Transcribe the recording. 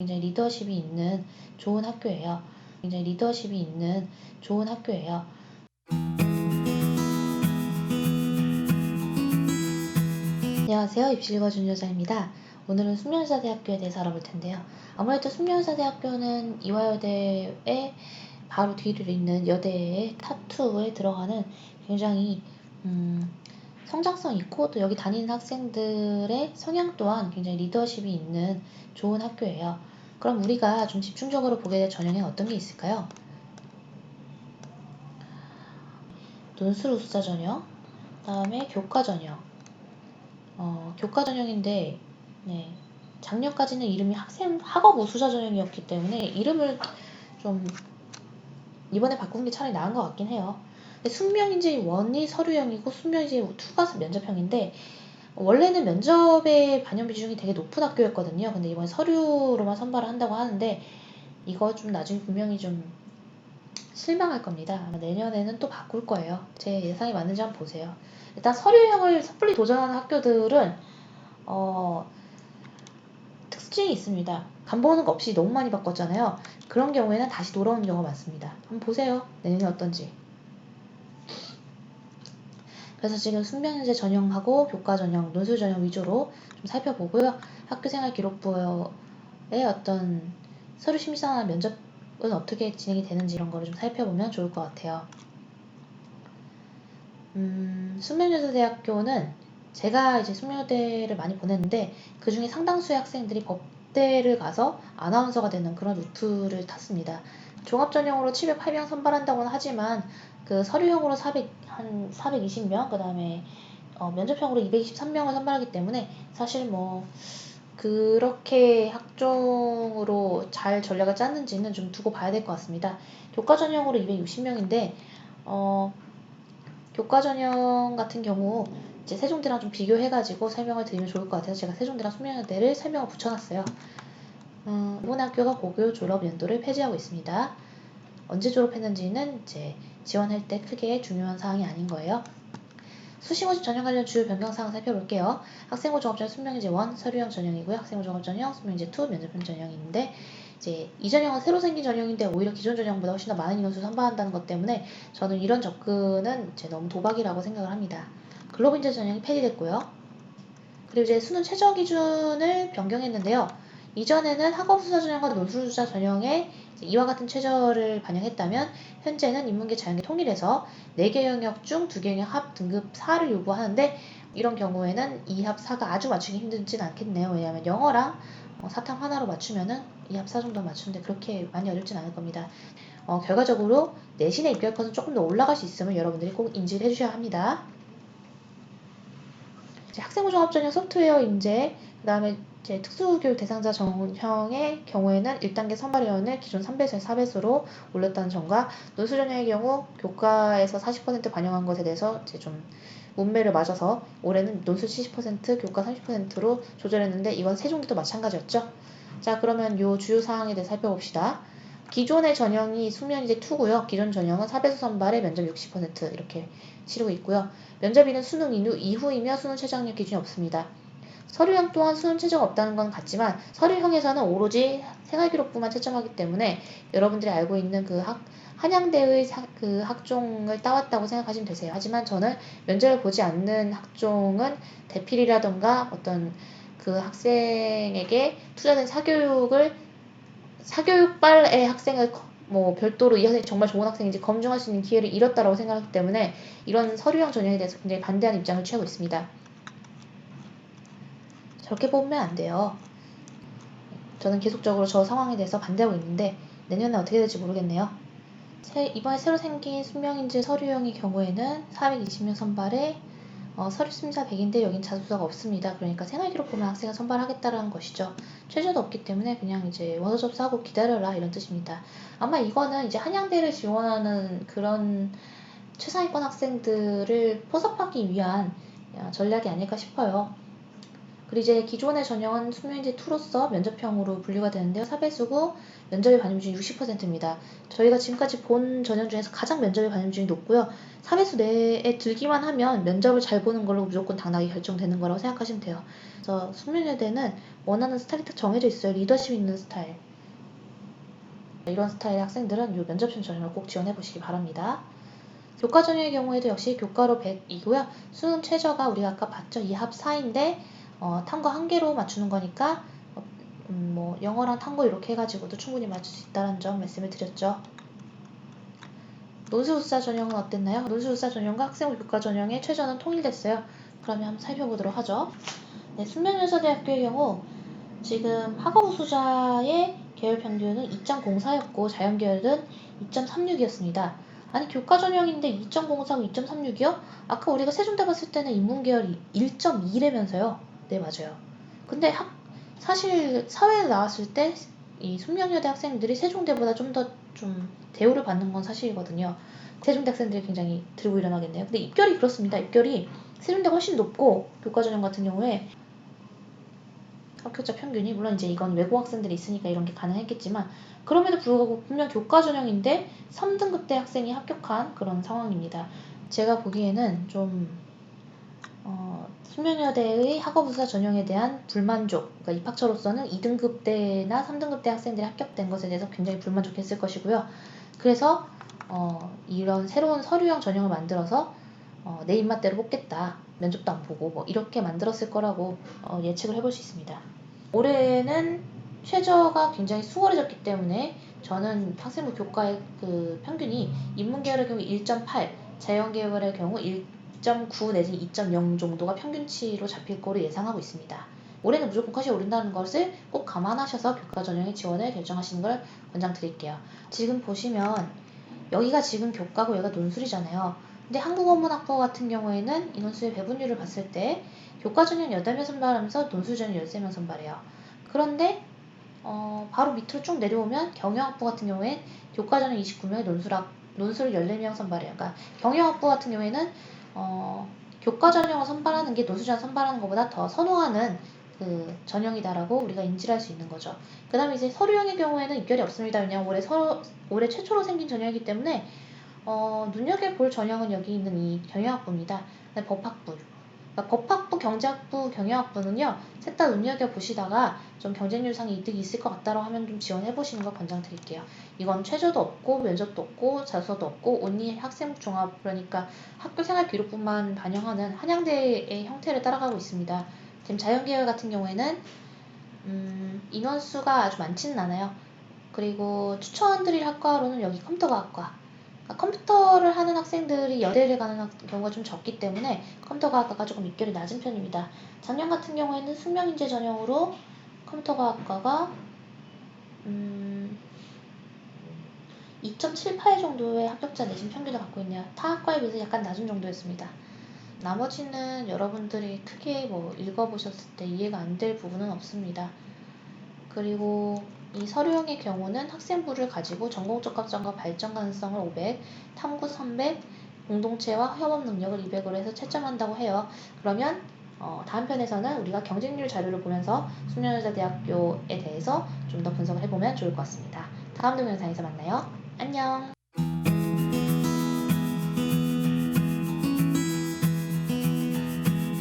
굉장히 리더십이 있는 좋은 학교예요. 굉장히 리더십이 있는 좋은 학교예요. 안녕하세요. 입시 읽어준 여자입니다. 오늘은 숙련여자대학교에 대해서 알아볼 텐데요. 아무래도 숙련여자대학교는 이화여대의 바로 뒤를 잇는 여대의 탑2에 들어가는 굉장히 성장성 있고 또 여기 다니는 학생들의 성향 또한 굉장히 리더십이 있는 좋은 학교예요. 그럼 우리가 좀 집중적으로 보게 될 전형에 어떤 게 있을까요? 논술 우수자 전형, 그다음에 교과 전형. 교과 전형인데 작년까지는 이름이 학업 우수자 전형이었기 때문에 이름을 좀 이번에 바꾼 게 차라리 나은 것 같긴 해요. 근데 숙명인재 1이 서류형이고 숙명인재 2가 면접형인데 원래는 면접의 반영 비중이 되게 높은 학교였거든요. 근데 이번에 서류로만 선발을 한다고 하는데 이거 좀 나중에 분명히 좀 실망할 겁니다. 아마 내년에는 또 바꿀 거예요. 제 예상이 맞는지 한번 보세요. 일단 서류형을 섣불리 도전하는 학교들은 특징이 있습니다. 간보는 거 없이 너무 많이 바꿨잖아요. 그런 경우에는 다시 돌아오는 경우가 많습니다. 한번 보세요. 내년에 어떤지. 그래서 지금 숙명인재 전형하고 교과 전형, 논술 전형 위주로 좀 살펴보고요. 학교생활 기록부의 어떤 서류 심사나 면접은 어떻게 진행이 되는지 이런 거를 좀 살펴보면 좋을 것 같아요. 숙명여자대학교는 제가 이제 숙명여대를 많이 보냈는데 그 중에 상당수의 학생들이 법대를 가서 아나운서가 되는 그런 루트를 탔습니다. 종합전형으로 708명 선발한다고는 하지만 그 서류형으로 한 420명, 그 다음에 면접형으로 223명을 선발하기 때문에 사실 뭐 그렇게 학종으로 잘 전략을 짰는지는 좀 두고 봐야 될 것 같습니다. 교과 전형으로 260명인데 교과 전형 같은 경우 이제 세종대랑 좀 비교해가지고 설명을 드리면 좋을 것 같아서 제가 세종대랑 숙명여대를 설명을 붙여놨어요. 이번 학교가 고교 졸업 연도를 폐지하고 있습니다. 언제 졸업했는지는 이제 지원할 때 크게 중요한 사항이 아닌 거예요. 수시모집 전형 관련 주요 변경사항 살펴볼게요. 학생부 종합전형 숙명인재 1 서류형 전형이고요. 학생부 종합전형 숙명인재 2 면접형 전형인데 이제 이 전형은 새로 생긴 전형인데 오히려 기존 전형보다 훨씬 더 많은 인원수 선발한다는 것 때문에 저는 이런 접근은 이제 너무 도박이라고 생각을 합니다. 글로벌인재 전형이 폐지됐고요. 그리고 이제 수능 최저 기준을 변경했는데요. 이전에는 학업수사 전형과 논술수사 전형에 이와 같은 최저를 반영했다면 현재는 인문계 자연계 통일해서 4개 영역 중 2개 영역 합 등급 4를 요구하는데 이런 경우에는 2합 4가 아주 맞추기 힘들진 않겠네요. 왜냐하면 영어랑 사탐 하나로 맞추면은 2합 4 정도 맞추는데 그렇게 많이 어렵진 않을 겁니다. 결과적으로 내신의 입결컷은 조금 더 올라갈 수 있음을 여러분들이 꼭 인지를 해주셔야 합니다. 학생부 종합전형 소프트웨어 인재, 그 다음에 특수교육 대상자 전형의 경우에는 1단계 선발위원을 기존 3배수에 4배수로 올렸다는 점과 논술 전형의 경우 교과에서 40% 반영한 것에 대해서 이제 좀 문매를 맞아서 올해는 논술 70%, 교과 30%로 조절했는데 이건 세종대도 마찬가지였죠. 자, 그러면 요 주요 사항에 대해 살펴봅시다. 기존의 전형이 숙명인재 2고요. 기존 전형은 4배수 선발에 면접 60% 이렇게 치르고 있고요. 면접일은 수능 이후이며 수능 최저학력 기준이 없습니다. 서류형 또한 수능 최저가 없다는 건 같지만 서류형에서는 오로지 생활기록부만 채점하기 때문에 여러분들이 알고 있는 그 한양대의 그 학종을 따왔다고 생각하시면 되세요. 하지만 저는 면접을 보지 않는 학종은 대필이라던가 어떤 그 학생에게 투자된 사교육발의 학생을 뭐 별도로 이 학생이 정말 좋은 학생인지 검증할 수 있는 기회를 잃었다고 생각하기 때문에 이런 서류형 전형에 대해서 굉장히 반대하는 입장을 취하고 있습니다. 저렇게 보면 안 돼요. 저는 계속적으로 저 상황에 대해서 반대하고 있는데 내년에 어떻게 될지 모르겠네요. 이번에 새로 생긴 숙명인재 서류형의 경우에는 420명 선발에 서류 심사 100인데 여긴 자소서가 없습니다. 그러니까 생활기록 보면 학생을 선발하겠다라는 것이죠. 최저도 없기 때문에 그냥 이제 원서 접수하고 기다려라 이런 뜻입니다. 아마 이거는 이제 한양대를 지원하는 그런 최상위권 학생들을 포섭하기 위한 전략이 아닐까 싶어요. 그리고 이제 기존의 전형은 숙명여대 2로서 면접형으로 분류가 되는데요. 사배수고 면접의 반영률이 60%입니다. 저희가 지금까지 본 전형 중에서 가장 면접의 반영률이 높고요. 사배수 내에 들기만 하면 면접을 잘 보는 걸로 무조건 당락이 결정되는 거라고 생각하시면 돼요. 그래서 숙명여대는 원하는 스타일이 딱 정해져 있어요. 리더십 있는 스타일. 이런 스타일의 학생들은 이 면접형 전형을 꼭 지원해 보시기 바랍니다. 교과 전형의 경우에도 역시 교과로 100이고요. 수능 최저가 우리가 아까 봤죠. 2합 4인데 탐구 1개로 맞추는 거니까 뭐 영어랑 탐구 이렇게 해가지고도 충분히 맞출 수 있다는 점 말씀을 드렸죠. 논술우사 전형은 어땠나요? 논술우사 전형과 학생부 교과 전형의 최저는 통일됐어요. 그러면 한번 살펴보도록 하죠. 네, 숙명여자대학교의 경우 지금 학업우수자의 계열 평균은 2.04였고 자연계열은 2.36이었습니다. 아니 교과 전형인데 2.04고 2.36이요? 아까 우리가 세종대 봤을 때는 인문계열이 1.2라면서요. 네 맞아요. 근데 사실 사회에 나왔을 때 이 숙명여대 학생들이 세종대보다 좀 더 대우를 받는 건 사실이거든요. 세종대 학생들이 굉장히 들고 일어나겠네요. 근데 입결이 그렇습니다. 입결이 세종대가 훨씬 높고 교과 전형 같은 경우에 합격자 평균이 물론 이제 이건 외고 학생들이 있으니까 이런 게 가능했겠지만 그럼에도 불구하고 분명 교과 전형인데 3등급대 학생이 합격한 그런 상황입니다. 제가 보기에는 좀 숙명여대의 학업우수자 전형에 대한 불만족, 그러니까 입학처로서는 2등급대나 3등급대 학생들이 합격된 것에 대해서 굉장히 불만족했을 것이고요. 그래서 이런 새로운 서류형 전형을 만들어서 내 입맛대로 뽑겠다. 면접도 안 보고 뭐 이렇게 만들었을 거라고 예측을 해볼 수 있습니다. 올해는 최저가 굉장히 수월해졌기 때문에 저는 학생부 교과의 그 평균이 인문계열의 경우 1.8, 자연계열의 경우 1.9 내지 2.0 정도가 평균치로 잡힐 거로 예상하고 있습니다. 올해는 무조건 컷이 오른다는 것을 꼭 감안하셔서 교과 전형의 지원을 결정하시는 걸 권장드릴게요. 지금 보시면 여기가 지금 교과고 여기가 논술이잖아요. 근데 한국어문학부 같은 경우에는 인원수의 배분율을 봤을 때 교과 전형 8명 선발하면서 논술 전형 13명 선발해요. 그런데 바로 밑으로 쭉 내려오면 경영학부 같은 경우엔 교과 전형 29명에 논술 14명 선발해요. 그러니까 경영학부 같은 경우에는 교과 전형을 선발하는 게 논술 전형 선발하는 것보다 더 선호하는 그 전형이다라고 우리가 인지를 할 수 있는 거죠. 그 다음에 이제 서류형의 경우에는 입결이 없습니다. 왜냐하면 올해 최초로 생긴 전형이기 때문에 눈여겨볼 전형은 여기 있는 이 경영학부입니다. 법학부. 그러니까 법학부, 경제학부, 경영학부는요. 셋 다 눈여겨보시다가 좀 경쟁률상의 이득이 있을 것 같다고 하면 좀 지원해보시는 걸 권장드릴게요. 이건 최저도 없고 면접도 없고 자소서도 없고 온리 학생부 종합 그러니까 학교생활 기록부만 반영하는 한양대의 형태를 따라가고 있습니다. 지금 자연계열 같은 경우에는 인원수가 아주 많지는 않아요. 그리고 추천드릴 학과로는 여기 컴퓨터과학과. 그러니까 컴퓨터를 하는 학생들이 여대를 가는 경우가 좀 적기 때문에 컴퓨터과학과가 조금 입결이 낮은 편입니다. 작년 같은 경우에는 숙명인재 전형으로 컴퓨터과학과가 2.78 정도의 합격자 내신 평균을 갖고 있네요. 타 학과에 비해서 약간 낮은 정도였습니다. 나머지는 여러분들이 크게 뭐 읽어보셨을 때 이해가 안 될 부분은 없습니다. 그리고 이 서류형의 경우는 학생부를 가지고 전공 적합성과 발전 가능성을 500, 탐구 300, 공동체와 협업 능력을 200으로 해서 채점한다고 해요. 그러면 다음 편에서는 우리가 경쟁률 자료를 보면서 숙명여자대학교에 대해서 좀 더 분석을 해보면 좋을 것 같습니다. 다음 동영상에서 만나요. 안녕.